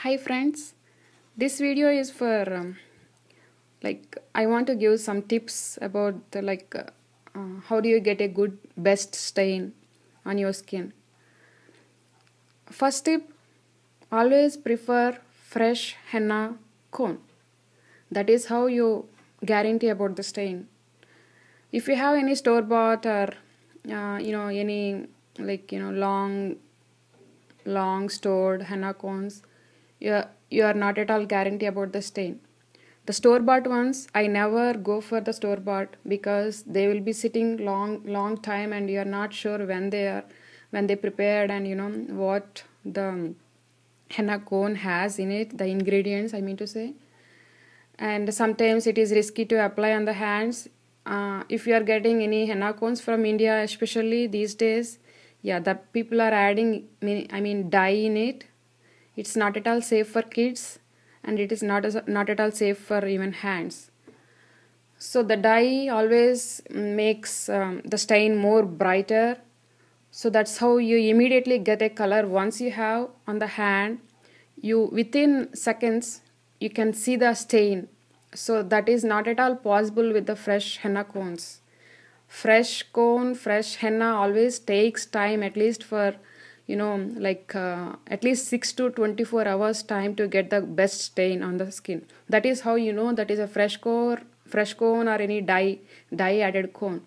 Hi friends, this video is for I want to give some tips about how do you get a good best stain on your skin. First tip, always prefer fresh henna cone. That is how you guarantee about the stain. If you have any store bought or any long stored henna cones, you are not at all guarantee about the stain. The store bought ones, I never go for the store bought because they will be sitting long time and you are not sure when they prepared and what the henna cone has in it, the ingredients I mean to say. And sometimes it is risky to apply on the hands. If you are getting any henna cones from India, especially these days, yeah, the people are adding dye in it. It's not at all safe for kids, and it is not at all safe for even hands. So the dye always makes the stain more brighter. So that's how you immediately get a color. Once you have on the hand, you within seconds you can see the stain. So that is not at all possible with the fresh henna cones. Fresh cone, fresh henna always takes time, at least for at least 6 to 24 hours time to get the best stain on the skin. That is how you know that is a fresh cone or any dye added cone.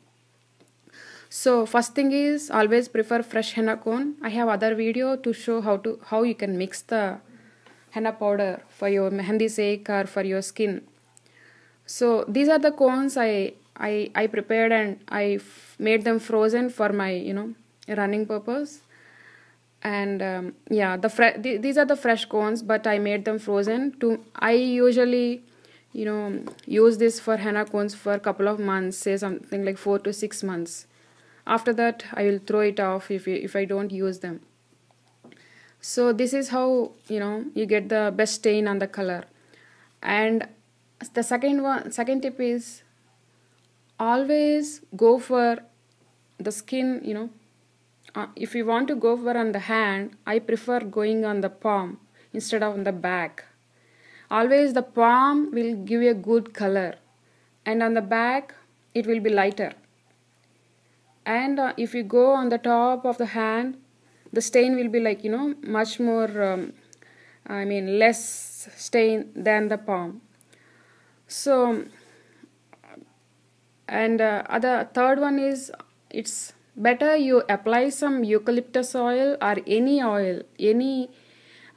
So first thing is always prefer fresh henna cone. I have other video to show how you can mix the henna powder for your mehndi sake or for your skin. So these are the cones I prepared, and made them frozen for my running purpose. And these are the fresh cones, but I made them frozen. I usually use this for henna cones for a couple of months, say something like 4 to 6 months. After that I will throw it off if I don't use them. So this is how you get the best stain on the color. And the second tip is always go for the skin. If you want to go for on the hand, I prefer going on the palm instead of on the back. Always the palm will give you a good color, and on the back it will be lighter. And if you go on the top of the hand, the stain will be much more less stain than the palm. So and the third one is, it's better you apply some eucalyptus oil or any oil, any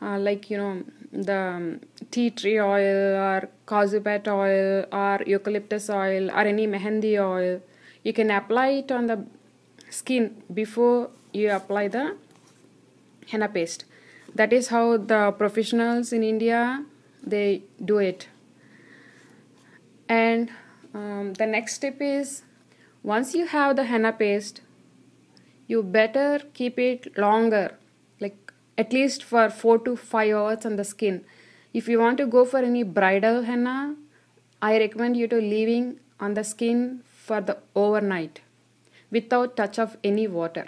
the tea tree oil or cashew oil or eucalyptus oil or any mehendi oil. You can apply it on the skin before you apply the henna paste. That is how the professionals in India they do it. And the next step is, once you have the henna paste, you better keep it longer, like at least for 4 to 5 hours on the skin. If you want to go for any bridal henna, I recommend you to leaving on the skin for the overnight without touch of any water.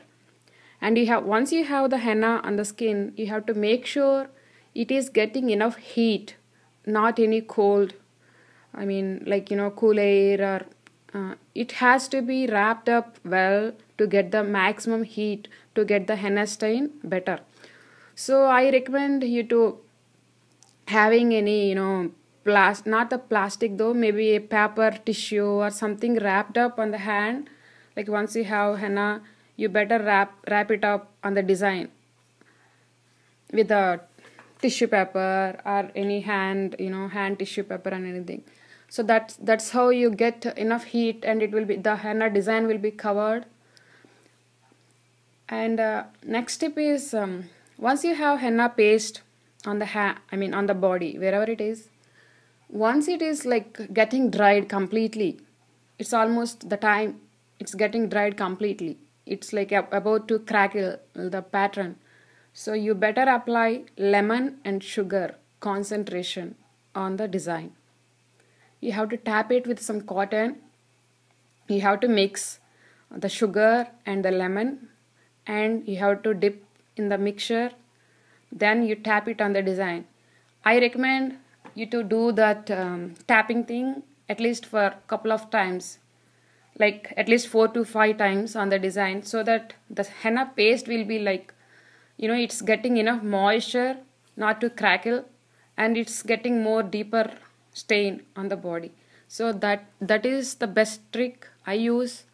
And once you have the henna on the skin, you have to make sure it is getting enough heat, not any cold. Cool air, or it has to be wrapped up well to get the maximum heat to get the henna stain better. So I recommend you to having any not the plastic though, maybe a paper tissue or something wrapped up on the hand. Like once you have henna, you better wrap it up on the design with a tissue paper or any hand tissue paper and anything. So that's how you get enough heat, and the henna design will be covered. And next tip is, once you have henna paste on the on the body, wherever it is, once it is getting dried completely, it's almost the time it's getting dried completely, it's about to crackle the pattern. So you better apply lemon and sugar concentration on the design. You have to tap it with some cotton. You have to mix the sugar and the lemon, and you have to dip in the mixture. Then you tap it on the design. I recommend you to do that tapping thing at least for a couple of times, like at least 4 to 5 times on the design, so that the henna paste will be like, it's getting enough moisture not to crackle, and it's getting more deeper stain on the body. So that is the best trick I use,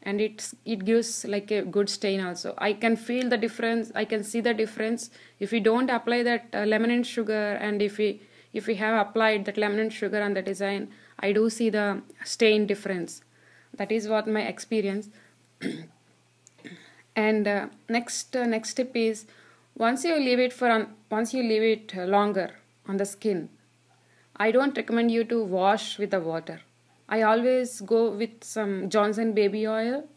and it gives like a good stain also. I can feel the difference, I can see the difference if we don't apply that lemon and sugar, and if we have applied that lemon and sugar on the design, I do see the stain difference. That is what my experience. And next tip is, once you leave it longer on the skin, I don't recommend you to wash with the water. I always go with some Johnson baby oil.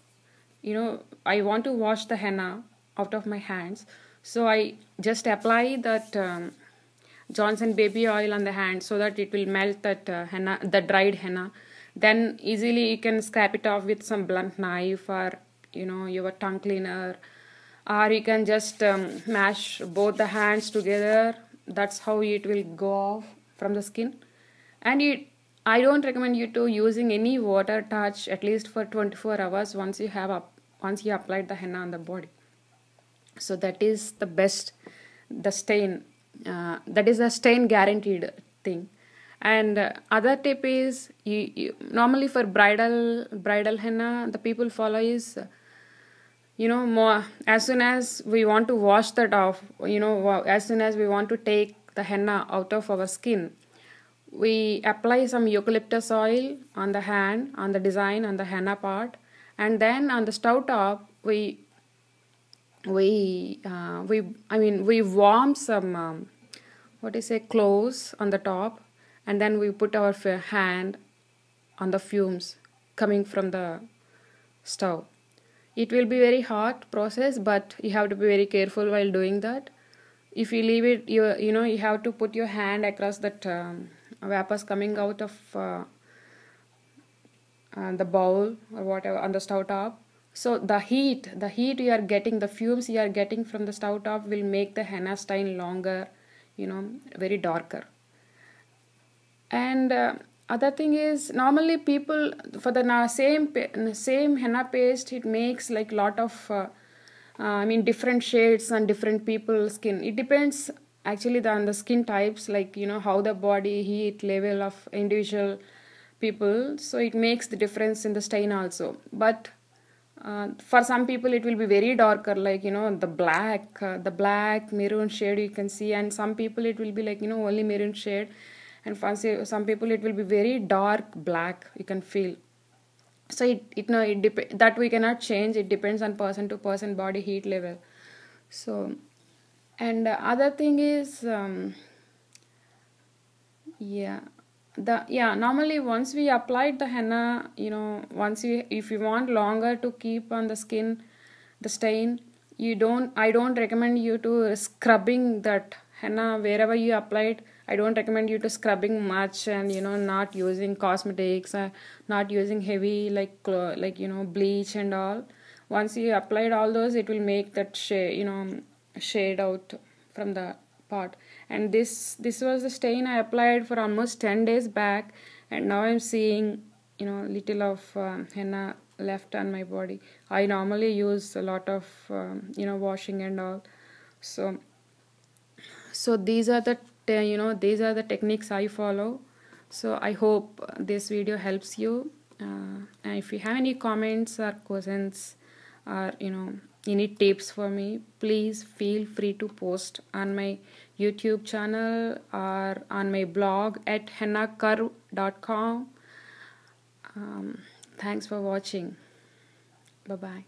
I want to wash the henna out of my hands, so I just apply that Johnson baby oil on the hand so that it will melt that henna, the dried henna. Then easily you can scrape it off with some blunt knife, or your tongue cleaner, or you can just mash both the hands together. That's how it will go off from the skin. And I don't recommend you to using any water touch at least for 24 hours once you applied the henna on the body. So that is the best, the stain, that is a stain guaranteed thing. And other tip is, normally for bridal henna, the people follow is, more as soon as we want to wash that off, as soon as we want to take the henna out of our skin, we apply some eucalyptus oil on the hand, on the design, on the henna part, and then on the stove top we warm some cloves on the top, and then we put our hand on the fumes coming from the stove. It will be very hot process, but you have to be very careful while doing that. If you leave it, you have to put your hand across that vapors coming out of the bowl or whatever on the stove top. So the heat you are getting, the fumes you are getting from the stove top will make the henna stain longer, very darker. And other thing is, normally people for the same henna paste, it makes like lot of different shades on different people's skin. It depends actually on the skin types, like how the body heat level of individual people, so it makes the difference in the stain also. But for some people it will be very darker, like the black maroon shade you can see, and some people it will be like only maroon shade, and for some people it will be very dark black, you can feel. So that we cannot change, it depends on person to person body heat level. So, and other thing is, normally once we applied the henna, if you want longer to keep on the skin the stain, I don't recommend you to scrubbing that henna wherever you applied. I don't recommend you to scrubbing much, and not using cosmetics, not using heavy bleach and all. Once you applied all those, it will make that shade out from the part. And this was the stain I applied for almost 10 days back, and now I'm seeing little of henna left on my body. I normally use a lot of washing and all. So these are the techniques I follow. So I hope this video helps you. And if you have any comments or questions, or any tips for me, please feel free to post on my YouTube channel or on my blog at hennacurve.com. Thanks for watching. Bye bye.